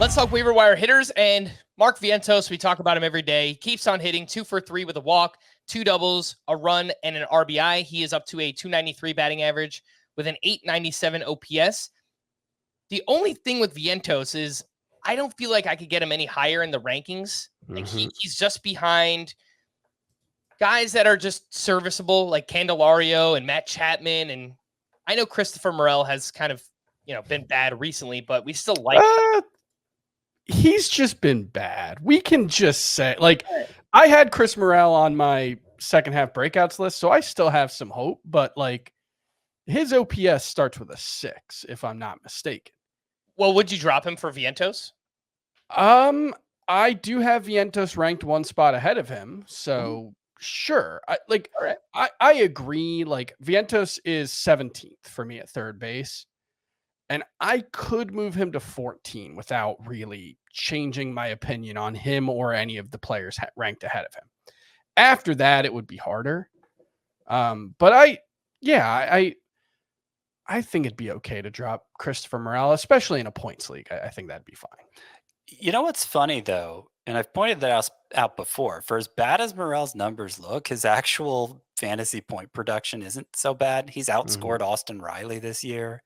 Let's talk waiver wire hitters and Mark Vientos. We talk about him every day. He keeps on hitting 2 for 3 with a walk, 2 doubles, a run, and an RBI. He is up to a 293 batting average with an 897 OPS. The only thing with Vientos is I don't feel like I could get him any higher in the rankings. Like he's just behind guys that are just serviceable, like Candelario and Matt Chapman. And I know Christopher Morel has kind of, been bad recently, but we still like him. He's just been bad. We can just say, I had Chris Morel on my second half breakouts list, so I still have some hope, but his OPS starts with a 6, if I'm not mistaken. Well, would you drop him for Vientos? I do have Vientos ranked one spot ahead of him, so sure. I agree. Vientos is 17th for me at third base. And I could move him to 14 without really changing my opinion on him or any of the players ranked ahead of him. After that, it would be harder. But I think it'd be okay to drop Christopher Morel, especially in a points league. I think that'd be fine. You know what's funny, though, and I've pointed that out before, for as bad as Morel's numbers look, his actual fantasy point production isn't so bad. He's outscored Austin Riley this year.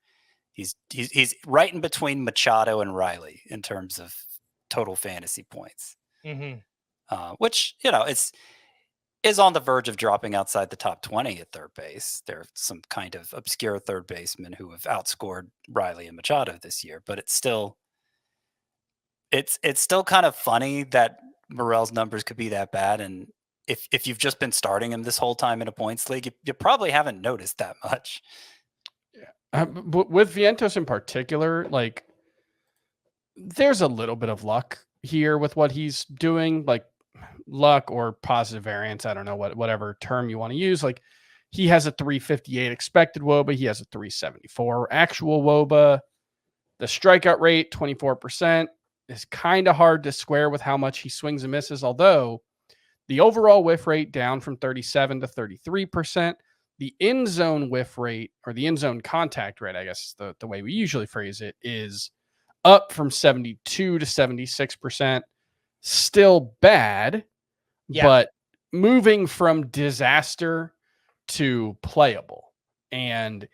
He's right in between Machado and Riley in terms of total fantasy points, which is on the verge of dropping outside the top 20 at third base. There are some kind of obscure third basemen who have outscored Riley and Machado this year, but it's still kind of funny that Morel's numbers could be that bad. And if you've just been starting him this whole time in a points league, you probably haven't noticed that much. But with Vientos in particular, there's a little bit of luck here with what he's doing, luck or positive variance. I don't know whatever term you want to use. He has a 358 expected WOBA. He has a 374 actual WOBA. The strikeout rate, 24%, is kind of hard to square with how much he swings and misses. Although the overall whiff rate down from 37 to 33%. The in zone whiff rate, or the in zone contact rate, I guess is the way we usually phrase it, is up from 72 to 76%. Still bad, but moving from disaster to playable. And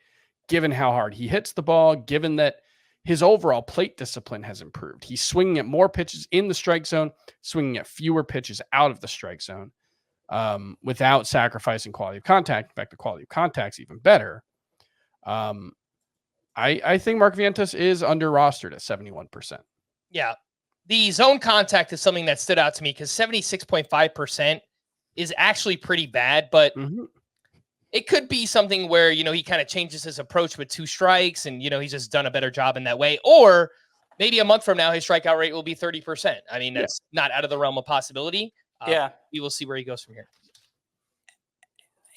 given how hard he hits the ball, given that his overall plate discipline has improved, he's swinging at more pitches in the strike zone, swinging at fewer pitches out of the strike zone. Without sacrificing quality of contact. In fact, the quality of contact's even better. I think Mark Vientos is under rostered at 71%. Yeah. The zone contact is something that stood out to me because 76.5% is actually pretty bad, but it could be something where, he kind of changes his approach with 2 strikes and, he's just done a better job in that way. Or maybe a month from now, his strikeout rate will be 30%. I mean, that's not out of the realm of possibility. We will see where he goes from here.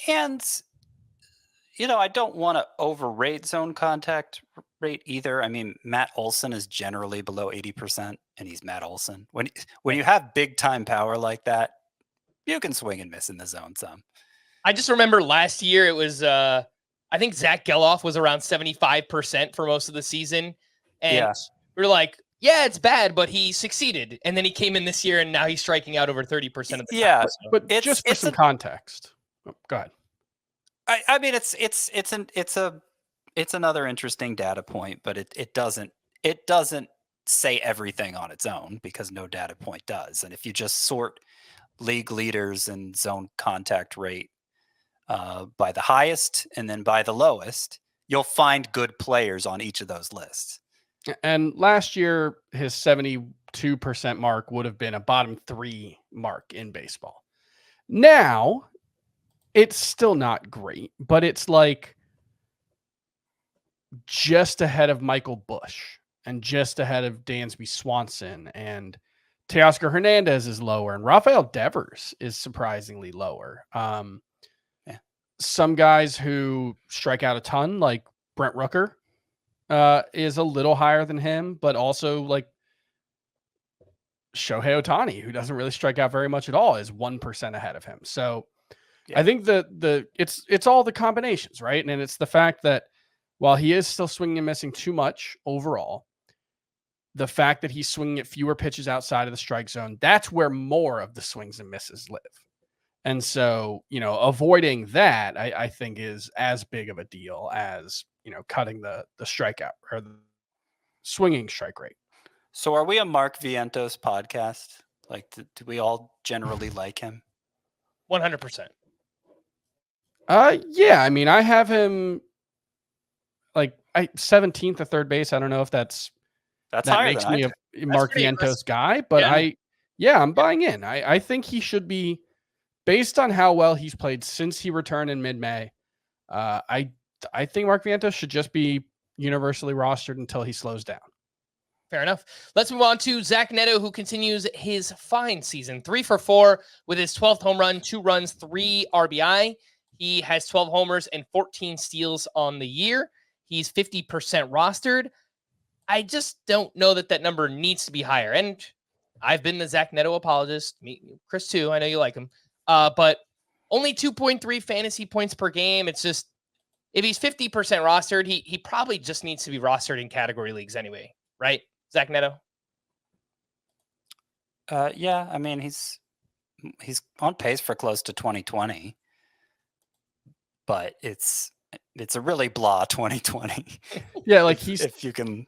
And, I don't want to overrate zone contact rate either. I mean, Matt Olson is generally below 80%, and he's Matt Olson. When you have big time power like that, you can swing and miss in the zone some. I just remember last year it was, I think Zach Geloff was around 75% for most of the season. And we were like, yeah, it's bad, but he succeeded. And then he came in this year, and now he's striking out over 30% of the time. But just for some context. Go ahead. I mean, it's another interesting data point, but it doesn't say everything on its own because no data point does. And if you just sort league leaders and zone contact rate by the highest and then by the lowest, you'll find good players on each of those lists. And last year, his 72% mark would have been a bottom 3 mark in baseball. Now, it's still not great, but it's just ahead of Michael Busch and just ahead of Dansby Swanson, and Teoscar Hernandez is lower, and Rafael Devers is surprisingly lower. Some guys who strike out a ton, like Brent Rooker, is a little higher than him, but also Shohei Ohtani, who doesn't really strike out very much at all, is 1% ahead of him. So I think it's all the combinations, right? And it's the fact that while he is still swinging and missing too much overall, the fact that he's swinging at fewer pitches outside of the strike zone, that's where more of the swings and misses live. And so, avoiding that, I think is as big of a deal as, cutting the strikeout or the swinging strike rate. So are we a Mark Vientos podcast? Like, do we all generally like him? 100%. Yeah. I mean, I have him like 17th at third base. I don't know if that makes me a Mark Vientos guy, but I'm buying in. I think he should be, based on how well he's played since he returned in mid-May. I think Mark Vientos should just be universally rostered until he slows down. Fair enough. Let's move on to Zack Netto, who continues his fine season. 3 for 4 with his 12th home run, 2 runs, 3 RBI. He has 12 homers and 14 steals on the year. He's 50% rostered. I just don't know that number needs to be higher. And I've been the Zack Netto apologist. Me, Chris too. I know you like him. But only 2.3 fantasy points per game. It's just, if he's 50% rostered, he probably just needs to be rostered in category leagues anyway, right? Zack Netto? Yeah, I mean, he's on pace for close to 2020, but it's a really blah 2020. Yeah, like if you can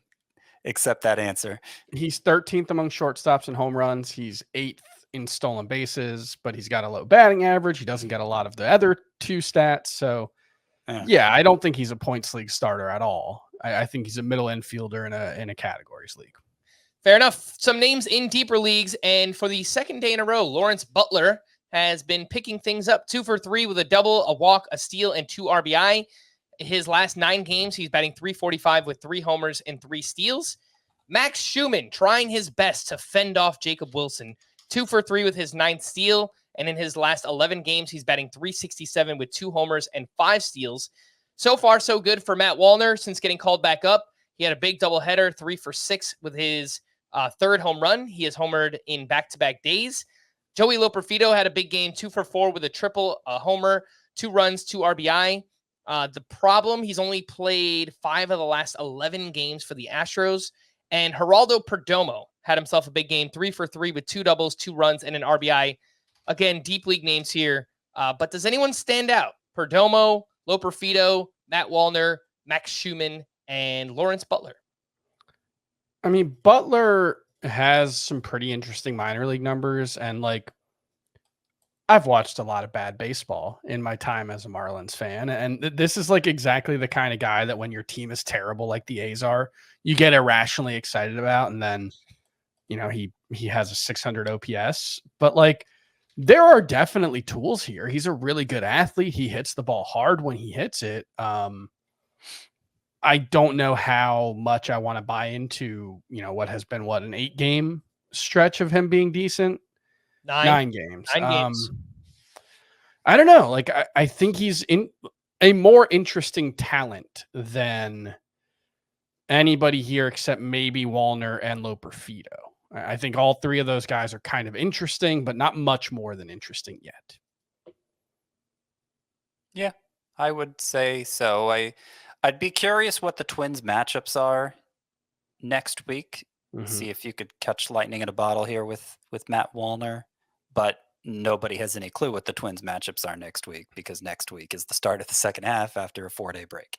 accept that answer. He's 13th among shortstops and home runs. He's 8th in stolen bases, but he's got a low batting average. He doesn't get a lot of the other 2 stats. So yeah, I don't think he's a points league starter at all. I think he's a middle infielder in a categories league. Fair enough. Some names in deeper leagues, and for the second day in a row, Lawrence Butler has been picking things up. 2 for 3 with a double, a walk, a steal, and 2 RBI. His last 9 games, he's batting .345 with 3 homers and 3 steals. Max Schumann trying his best to fend off Jacob Wilson. 2 for 3 with his 9th steal, and in his last 11 games, he's batting .367 with 2 homers and 5 steals. So far, so good for Matt Wallner since getting called back up. He had a big doubleheader, 3 for 6 with his 3rd home run. He has homered in back-to-back days. Joey Loperfido had a big game, 2 for 4 with a triple, a homer, 2 runs, 2 RBI. The problem, he's only played 5 of the last 11 games for the Astros. And Geraldo Perdomo had himself a big game, 3 for 3 with 2 doubles, 2 runs, and an RBI. Again, deep league names here. But does anyone stand out? Perdomo, Loperfido, Matt Wallner, Max Schumann, and Lawrence Butler. I mean, Butler has some pretty interesting minor league numbers, and like, I've watched a lot of bad baseball in my time as a Marlins fan, and this is like exactly the kind of guy that when your team is terrible, like the A's are, you get irrationally excited about, and then, he has a 600 OPS, but like, there are definitely tools here. He's a really good athlete. He hits the ball hard when he hits it. I don't know how much I want to buy into, what has been an 8-game stretch of him being decent. 9 games. 9 games. I don't know. Like, I think he's in a more interesting talent than anybody here except maybe Wallner and Loperfido. I think all 3 of those guys are kind of interesting, but not much more than interesting yet. Yeah, I would say so. I'd be curious what the Twins matchups are next week. See if you could catch lightning in a bottle here with Matt Wallner. But nobody has any clue what the Twins matchups are next week, because next week is the start of the second half after a 4-day break.